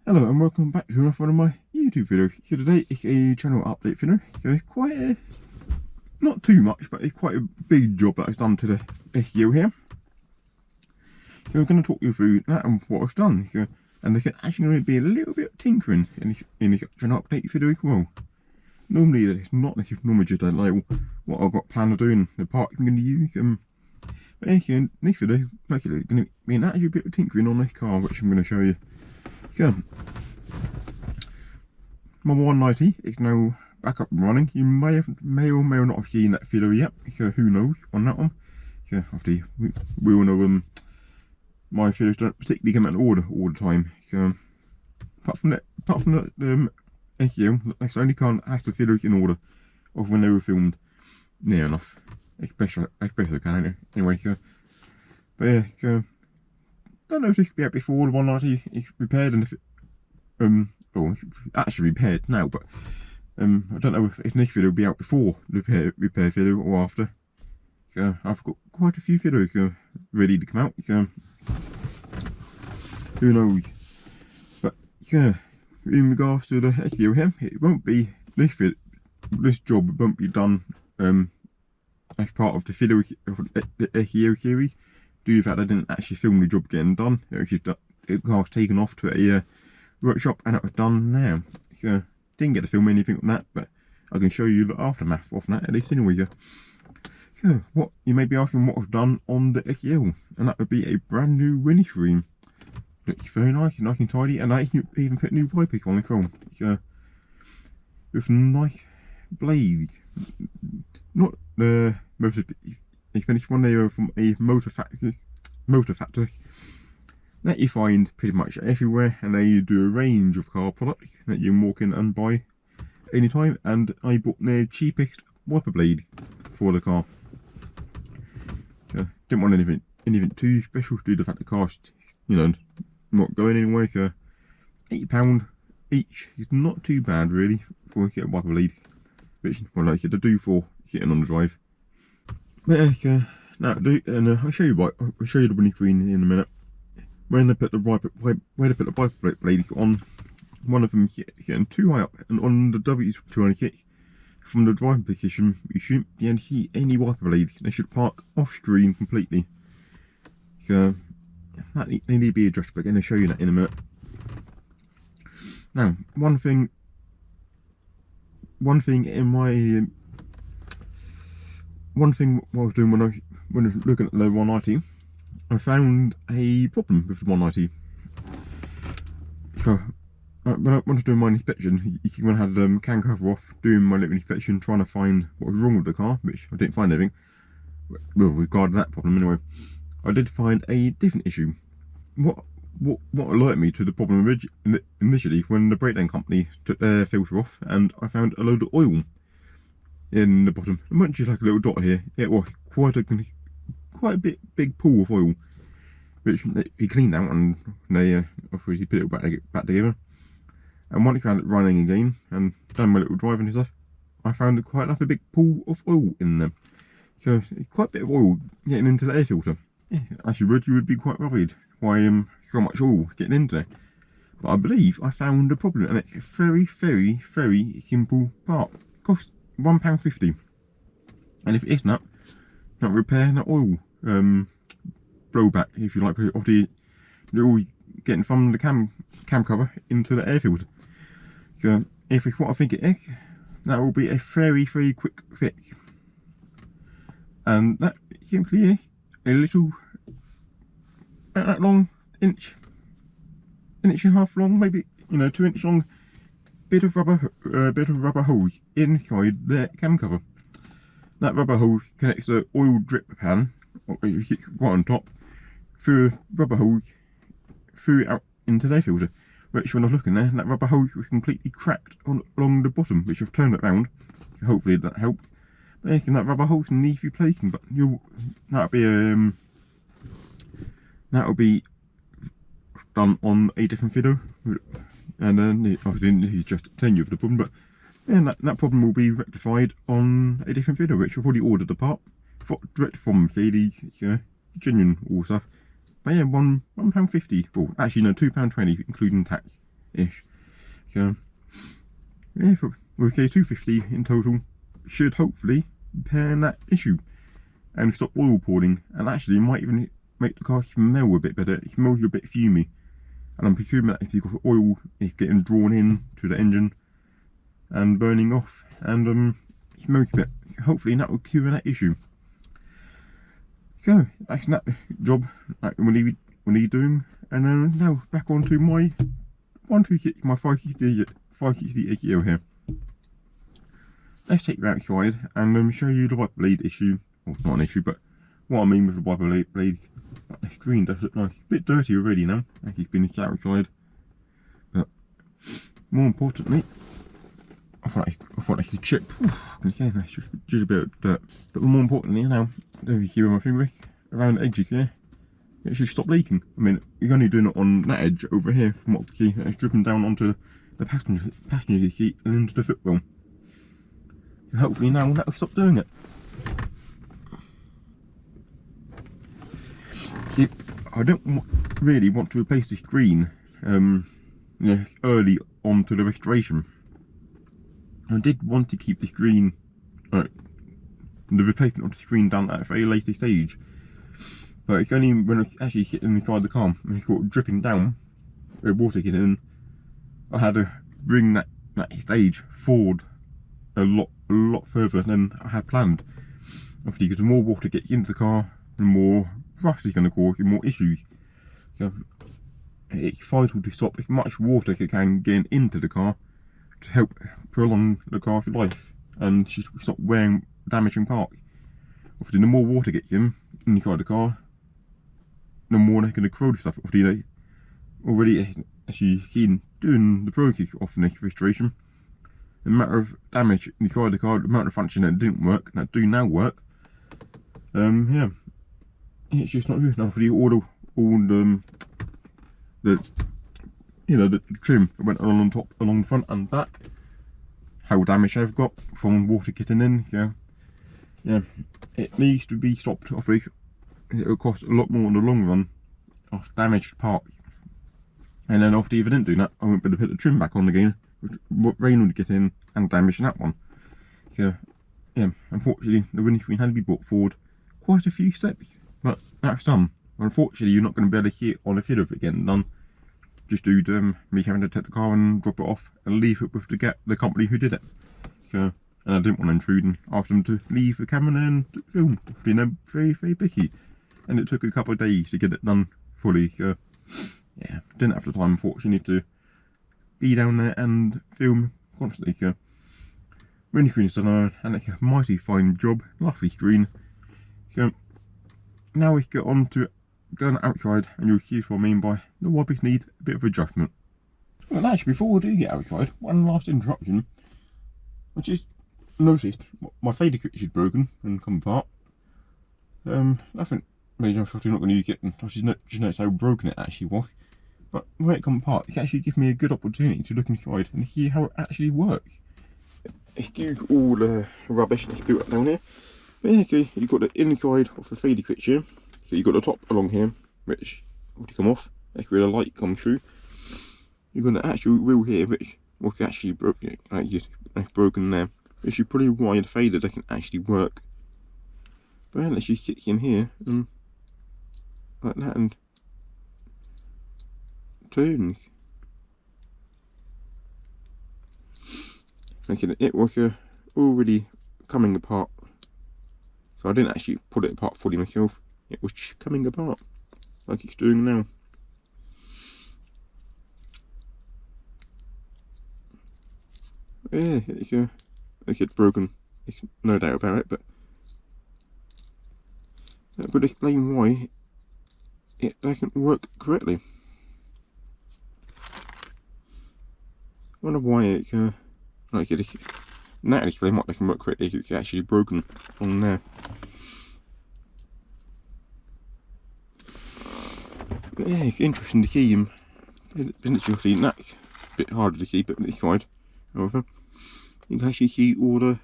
Hello and welcome back to another one of my YouTube videos. So today it's a channel update video. So it's quite a, not too much, but it's quite a big job that I've done to the SEO here. So I'm going to talk you through that and what I've done. So, and there's actually going to be a little bit of tinkering in this channel update video as well. Normally it's not, this is normally just a little what I've got planned to do and the part I'm going to use. But actually in this video, basically it's going to be an actual bit of tinkering on this car, which I'm going to show you. So, my 190 is now back up and running. You may or may not have seen that video yet, so who knows on that one. So obviously we all know my videos don't particularly come out of order all the time. So apart from the SEO, that's the only car that has the videos in order of when they were filmed. Near enough. Especially I can anyway. So but yeah, so don't know if this will be out before the 190 is repaired and if well, it's actually repaired now, but I don't know if this video will be out before the repair video or after. So I've got quite a few videos ready to come out, so who knows. But yeah, in regards to the SEO here, it won't be this job won't be done as part of the video of the SEO series, due to the fact I didn't actually film the job getting done. It was just it was taken off to a workshop and it was done now. So didn't get to film anything on that, but I can show you the aftermath of that at least anyway. So what you may be asking what I've done on the SEO, and that would be a brand new windscreen. Looks very nice and tidy, and I even put new wipers on as well. So with nice blades, not the most expensive one, they are from a motor factors that you find pretty much everywhere, and they do a range of car products that you can walk in and buy anytime. And I bought their cheapest wiper blades for the car. So didn't want anything too special due to the fact the car's, you know, not going anywhere. So £8 each is not too bad really for a set of wiper blades, which, well, like I said, they do for sitting on the drive. But yeah, so now I'll show you the windscreen in a minute. When they put the wiper blades on, one of them getting too high up, and on the W126, from the driving position, you shouldn't be able to see any wiper blades. They should park off screen completely. So that need to be addressed, but I'm going to show you that in a minute. Now, one thing what I was doing when I was looking at the 190, I found a problem with the 190. So when I was doing my inspection, you see when I had the can cover off, doing my little inspection, trying to find what was wrong with the car, which I didn't find anything. Well, regarding that problem anyway, I did find a different issue. What alerted me to the problem initially when the breakdown company took their filter off, and I found a load of oil in the bottom. It wasn't just like a little dot here, it was quite a big pool of oil, which he cleaned out, and they obviously put it back together. And once I found it running again and done my little driving and stuff, I found quite a big pool of oil in them. So it's quite a bit of oil getting into the air filter. Yeah, as you would be quite worried why so much oil getting into there. But I believe I found a problem, and it's a very simple part. It costs £1.50, and if it is not repair that oil blowback, if you like, of the oil getting from the cam cover into the air filter. So if it's what I think it is, that will be a very quick fix, and that simply is a little, about that long, inch and a half long, maybe, you know, 2 inch long bit of rubber hose inside the cam cover. That rubber hose connects the oil drip pan, which sits right on top, through a rubber hose through out into the air filter. Which, when I was looking there, that rubber hose was completely cracked along the bottom, which I've turned it round, so hopefully that helps. But yes, that rubber hose needs replacing, but that'll be done on a different video, and then obviously this is just telling you of the problem, but yeah, that problem will be rectified on a different video, which I've already ordered the part direct from Mercedes. It's genuine all stuff. But yeah, £1.50, well actually no, £2.20 including tax. ish. So yeah, we'll say 250 in total should hopefully repair that issue and stop oil pooling, and actually might even make the car smell a bit better. It smells a bit fumy, and I'm presuming that if you've got oil, it's getting drawn in to the engine and burning off, and it smells a bit. So hopefully that will cure that issue. So that's that job that we need doing, and then now back onto my 126, my 560 ACO here. Let's take you outside and show you the wiper blade issue. Well, not an issue, but what I mean with the wiper blades. The screen does look nice. A bit dirty already now, like it's been outside. But more importantly, I thought I could chip. I can say that's just a bit of dirt. But more importantly now, there you see where my finger is, around the edges here, it should stop leaking. I mean, you're only doing it on that edge over here from what I can see. It's dripping down onto the passenger seat and into the footwell. So hopefully now that will stop doing it. See, I don't really want to replace the screen early onto the restoration. I did want to keep the screen, the replacement of the screen done at a very later stage, but it's only when it's actually sitting inside the car and it's sort of dripping down, water getting in, I had to bring that stage forward a lot further than I had planned. Obviously, because the more water gets into the car, the more rust is going to cause, the more issues. So it's vital to stop as much water as it can get into the car to help prolong the car's life and just stop wearing damaging parts. Obviously, the more water gets inside the car, the more they're going to corrode stuff. Obviously, they already, as you've seen, doing the process of this restoration, the amount of damage inside the car, the amount of function that didn't work, that do now work, yeah, it's just not good enough. All the trim that went along the top, along the front and back, how damaged I've got from water getting in. So yeah, it needs to be stopped. Obviously, it'll cost a lot more in the long run of damaged parts. And then after if I didn't do that, I won't be able to put the trim back on again. Rain would get in and damage that one. So yeah, unfortunately the windscreen had to be brought forward quite a few steps, but that's done. Unfortunately, you're not going to be able to see it on a video of it getting done, just due to me having to take the car and drop it off and leave it with the company who did it. So, and I didn't want to intrude and ask them to leave the camera there and film. You know, very busy, and it took a couple of days to get it done fully. So yeah, didn't have the time, unfortunately, to be down there and film constantly. So windscreen's done, and it's a mighty fine job, lovely screen. So now we get on to going outside, and you'll see what I mean by the wipers need a bit of adjustment. Well, actually, before we do get outside, one last interruption. I just noticed my fader switch is broken and come apart. Nothing major. I'm not going to use it, and I just noticed how broken it actually was. But when it comes apart, it's actually given me a good opportunity to look inside and see how it actually works. Excuse all the rubbish that's built up down here. But yeah, so you've got the inside of the fader switch here. So you've got the top along here, which will come off. That's where the light comes through. You've got the actual wheel here, which was actually broken, like just broken there. Which is probably why the fader doesn't actually work. But then it just sits in here and like that and turns. Like I said, it was already coming apart, so I didn't actually pull it apart fully myself. It was just coming apart, like it's doing now. Yeah, it's broken. There's no doubt about it, but that would explain why it doesn't work correctly. I wonder why it's like I said, that explains what doesn't work correctly. It's actually broken on there. But yeah, it's interesting to see him. Obviously, that's a bit harder to see, but this side, however, you can actually see all the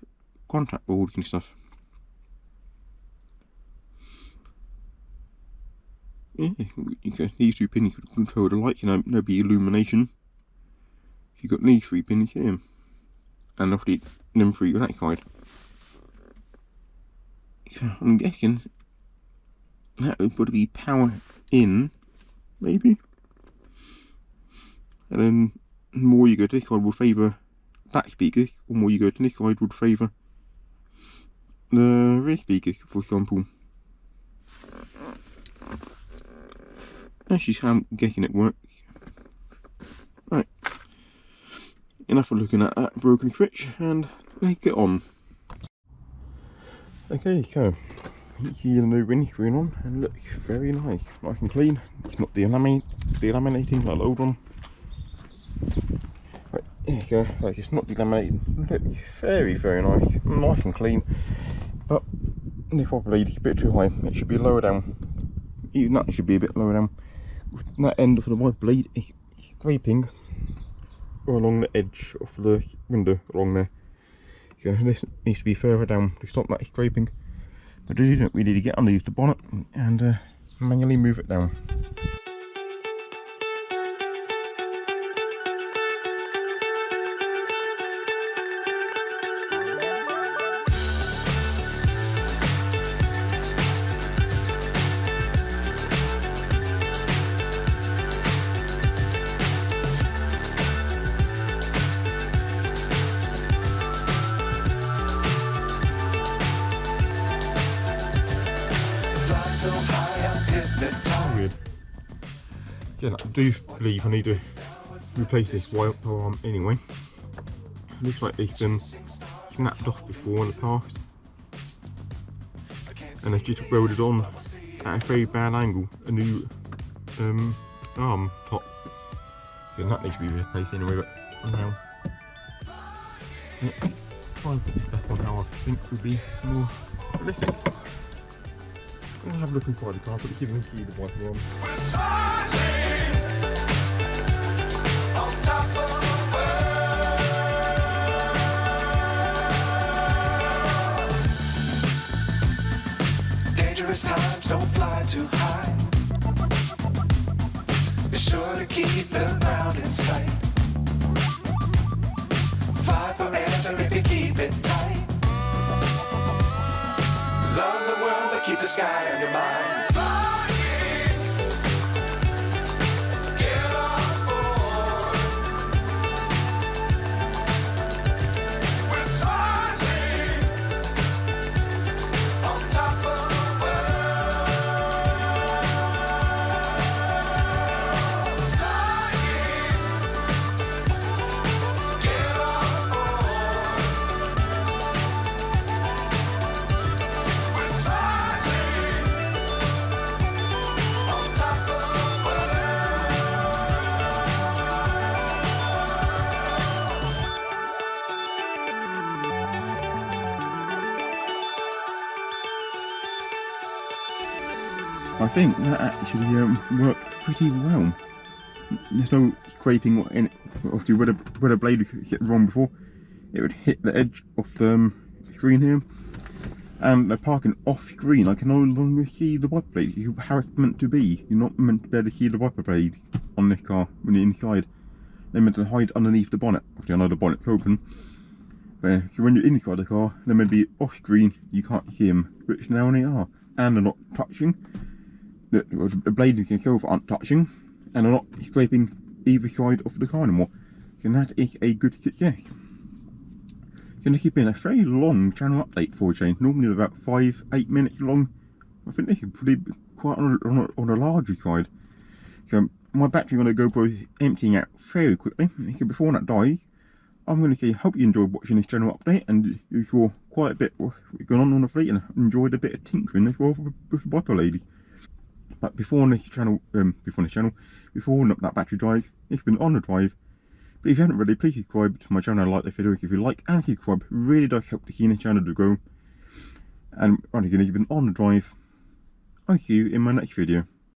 contact boards and stuff. Yeah, these two pins control the lights, and there'll be illumination. you've got these 3 pins here, and obviously them 3 on that side. So I'm guessing that would probably be power in, maybe. And then the more you go to this side will favour back speakers, or more you go to this side would favour the rear speakers, for example. That's just how I'm guessing it works. Right, enough of looking at that broken switch, and let's get on. Okay, so you see the new windscreen on, and it looks very nice and clean. It's not delaminating like the old one. Right, yeah, so like it's not delaminating. It looks very nice and clean. But the copper blade is a bit too high. It should be lower down. Even that should be a bit lower down. That end of the white blade is scraping along the edge of the window along there. So this needs to be further down to stop that scraping. But to do that, we need to get underneath the bonnet and manually move it down. So high, I'm hypnotized. Weird. Yeah, I do believe I need to replace this wiper arm anyway. Looks like it's been snapped off before in the past, and it's just welded on at a very bad angle, a new arm top. Yeah, that needs to be replaced anyway, but for now, let's try and put this back on how I think would be more realistic. I'm gonna have a look inside the car, but it's even key the wiper on. We're smiling on top of the world. Dangerous times, don't fly too high. Be sure to keep the ground in sight. Fly forever if you keep it tight. Love the world, but keep the sky on your mind. Flying, get on board. We're smiling on top of the world. Flying, get on board. We're smiling on top of the world. I think that actually worked pretty well. There's no scraping in it. Obviously, where the blade was hit wrong before, it would hit the edge of the screen here. And they're parking off screen. I can no longer see the wiper blades. This is how it's meant to be. You're not meant to be able to see the wiper blades on this car when you're inside. They're meant to hide underneath the bonnet. Obviously, I know the bonnet's open. But, so when you're inside the car, they're meant to be off screen. You can't see them, which now they are. And they're not touching. The blades themselves aren't touching. And they're not scraping either side of the car anymore. So that is a good success. So this has been a very long channel update for a change. Normally about 5-8 minutes long. I think this is pretty quite on a larger side. So my battery going to go by emptying out very quickly. So before that dies, I'm going to say hope you enjoyed watching this channel update, and you saw quite a bit what's going on the fleet, and enjoyed a bit of tinkering as well with the wiper ladies. But before that battery dies, it's been on the drive. But if you haven't already, please subscribe to my channel and like the videos if you like, and subscribe really does help the this channel to grow. And once again, if you've been on the drive, I'll see you in my next video.